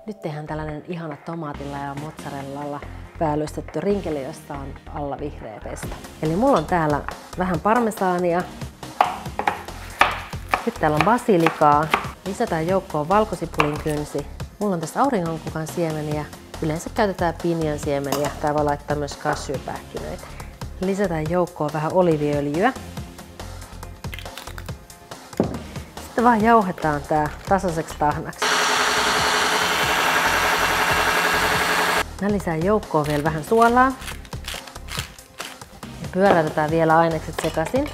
Nyt tehdään tällainen ihana tomaatilla ja mozzarellalla päällystetty rinkeli, josta on alla vihreä pesto. Eli mulla on täällä vähän parmesaania. Sitten täällä on basilikaa. Lisätään joukkoon valkosipulin kynsi. Mulla on tässä auringonkukan siemeniä. Yleensä käytetään pinjan siemeniä. Tää voi laittaa myös cashewpähkinöitä. Lisätään joukkoon vähän oliiviöljyä. Sitten vaan jauhetaan tää tasaiseksi tahnaksi. Mä lisään joukkoon vielä vähän suolaa. Ja pyöräytetään vielä ainekset sekaisin.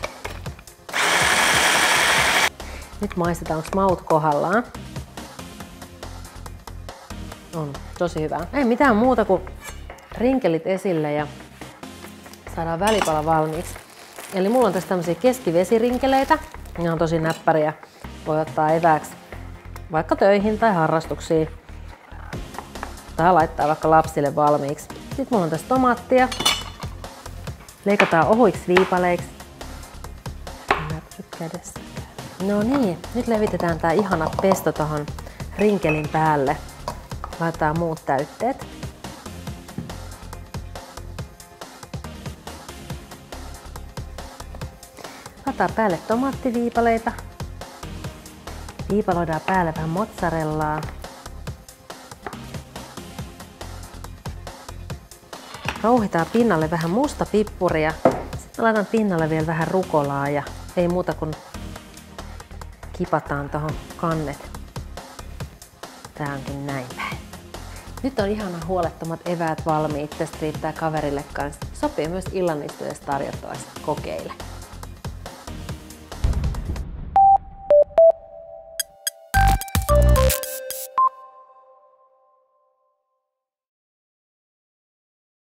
Nyt maistetaan, onko maut kohdallaan. On tosi hyvää. Ei mitään muuta kuin rinkelit esille ja saadaan välipala valmiiksi. Eli mulla on tässä tämmöisiä keskivesirinkeleitä. Ne on tosi näppäriä. Voi ottaa evääksi vaikka töihin tai harrastuksiin. Tai laittaa vaikka lapsille valmiiksi. Sitten mulla on tässä tomaattia. Leikataan ohuiksi viipaleiksi. No niin, nyt levitetään tää ihana pesto tohon rinkelin päälle. Laitetaan muut täytteet. Laitetaan päälle tomaattiviipaleita. Viipaloidaan päälle vähän mozzarellaa. Rouhitaan pinnalle vähän musta pippuria. Sitten laitan pinnalle vielä vähän rukolaa ja ei muuta kuin kipataan tuohon kannet. Tää onkin näin päin. Nyt on ihana huolettomat eväät valmiit. Tästä riittää kaverille kanssa. Sopii myös illanistuessa tarjottavaksi. Kokeile.